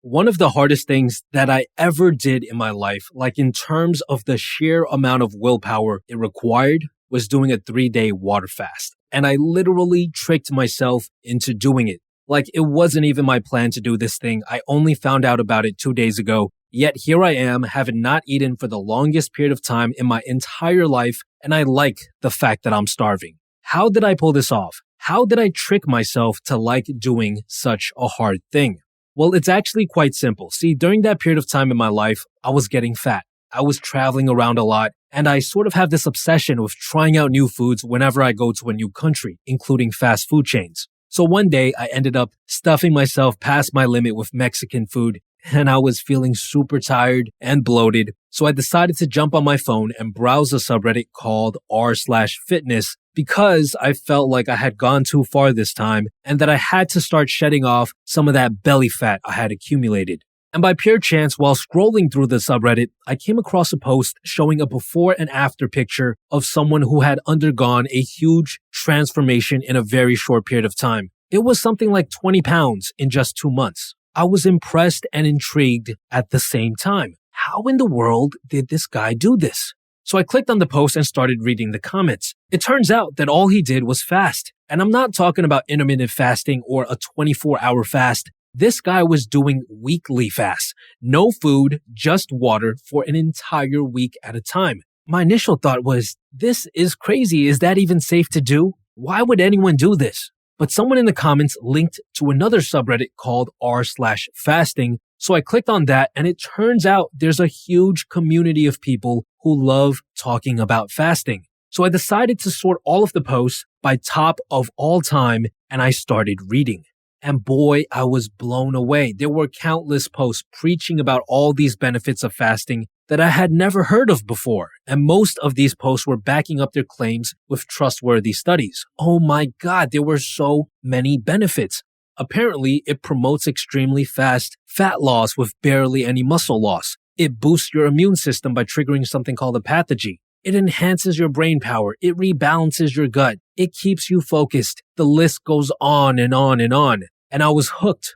One of the hardest things that I ever did in my life, like in terms of the sheer amount of willpower it required, was doing a 3-day water fast. And I literally tricked myself into doing it. Like it wasn't even my plan to do this thing. I only found out about it 2 days ago. Yet here I am, having not eaten for the longest period of time in my entire life, and I like the fact that I'm starving. How did I pull this off? How did I trick myself to like doing such a hard thing? Well, it's actually quite simple. See, during that period of time in my life, I was getting fat. I was traveling around a lot, and I sort of have this obsession with trying out new foods whenever I go to a new country, including fast food chains. So one day, I ended up stuffing myself past my limit with Mexican food, and I was feeling super tired and bloated. So I decided to jump on my phone and browse a subreddit called r/fitness because I felt like I had gone too far this time and that I had to start shedding off some of that belly fat I had accumulated. And by pure chance, while scrolling through the subreddit, I came across a post showing a before and after picture of someone who had undergone a huge transformation in a very short period of time. It was something like 20 pounds in just 2 months. I was impressed and intrigued at the same time. How in the world did this guy do this? So I clicked on the post and started reading the comments. It turns out that all he did was fast. And I'm not talking about intermittent fasting or a 24-hour fast. This guy was doing weekly fasts. No food, just water for an entire week at a time. My initial thought was, this is crazy. Is that even safe to do? Why would anyone do this? But someone in the comments linked to another subreddit called r/fasting. So I clicked on that, and it turns out there's a huge community of people who love talking about fasting. So I decided to sort all of the posts by top of all time, and I started reading. And boy, I was blown away. There were countless posts preaching about all these benefits of fasting that I had never heard of before. And most of these posts were backing up their claims with trustworthy studies. Oh my God, there were so many benefits. Apparently, it promotes extremely fast fat loss with barely any muscle loss. It boosts your immune system by triggering something called a pathogen. It enhances your brain power. It rebalances your gut. It keeps you focused. The list goes on and on and on. And I was hooked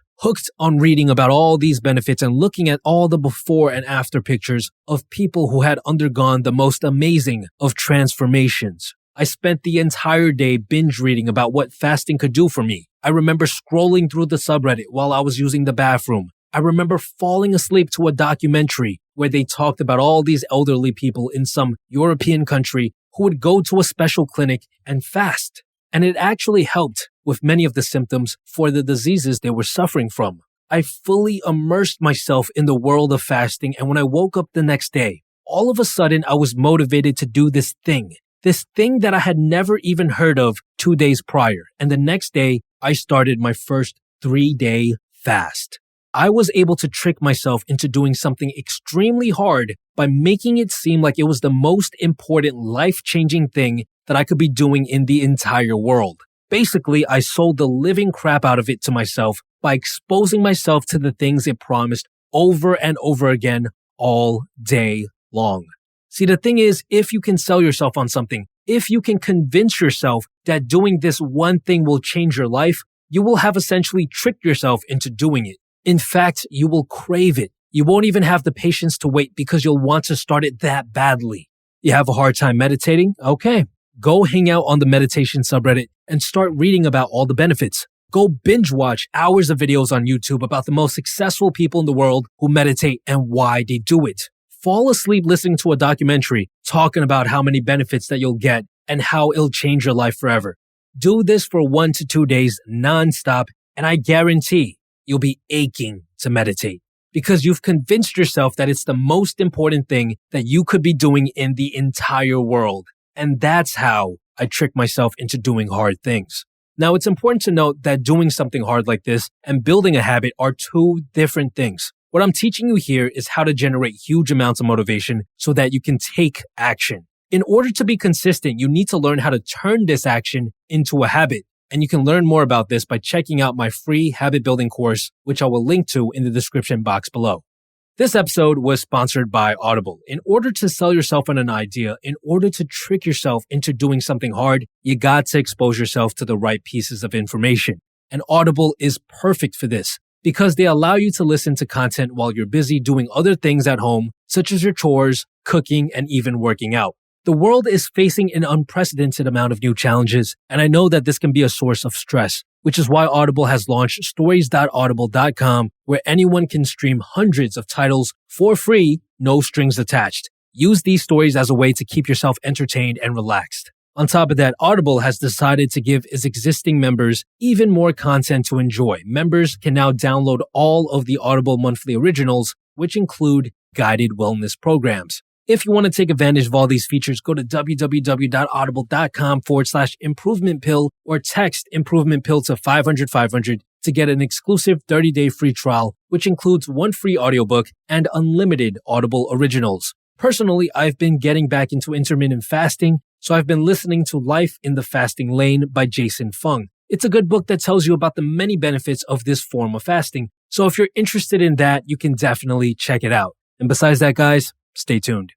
on reading about all these benefits and looking at all the before and after pictures of people who had undergone the most amazing of transformations. I spent the entire day binge reading about what fasting could do for me. I remember scrolling through the subreddit while I was using the bathroom. I remember falling asleep to a documentary where they talked about all these elderly people in some European country who would go to a special clinic and fast. And it actually helped with many of the symptoms for the diseases they were suffering from. I fully immersed myself in the world of fasting, and when I woke up the next day, all of a sudden I was motivated to do this thing that I had never even heard of 2 days prior. And the next day, I started my first 3-day fast. I was able to trick myself into doing something extremely hard by making it seem like it was the most important life-changing thing that I could be doing in the entire world. Basically, I sold the living crap out of it to myself by exposing myself to the things it promised over and over again all day long. See, the thing is, if you can sell yourself on something, if you can convince yourself that doing this one thing will change your life, you will have essentially tricked yourself into doing it. In fact, you will crave it. You won't even have the patience to wait because you'll want to start it that badly. You have a hard time meditating? Okay. Go hang out on the meditation subreddit and start reading about all the benefits. Go binge watch hours of videos on YouTube about the most successful people in the world who meditate and why they do it. Fall asleep listening to a documentary talking about how many benefits that you'll get and how it'll change your life forever. Do this for 1 to 2 days nonstop, and I guarantee you'll be aching to meditate because you've convinced yourself that it's the most important thing that you could be doing in the entire world. And that's how I trick myself into doing hard things. Now, it's important to note that doing something hard like this and building a habit are two different things. What I'm teaching you here is how to generate huge amounts of motivation so that you can take action. In order to be consistent, you need to learn how to turn this action into a habit. And you can learn more about this by checking out my free habit building course, which I will link to in the description box below. This episode was sponsored by Audible. In order to sell yourself on an idea, in order to trick yourself into doing something hard, you got to expose yourself to the right pieces of information. And Audible is perfect for this. because they allow you to listen to content while you're busy doing other things at home, such as your chores, cooking, and even working out. The world is facing an unprecedented amount of new challenges, and I know that this can be a source of stress, which is why Audible has launched stories.audible.com, where anyone can stream hundreds of titles for free, no strings attached. Use these stories as a way to keep yourself entertained and relaxed. On top of that, Audible has decided to give its existing members even more content to enjoy. Members can now download all of the Audible monthly originals, which include guided wellness programs. If you want to take advantage of all these features, go to www.audible.com/improvement pill or text improvement pill to 500 to get an exclusive 30-day free trial, which includes one free audiobook and unlimited Audible originals. Personally, I've been getting back into intermittent fasting, so I've been listening to Life in the Fasting Lane by Jason Fung. It's a good book that tells you about the many benefits of this form of fasting. So if you're interested in that, you can definitely check it out. And besides that, guys, stay tuned.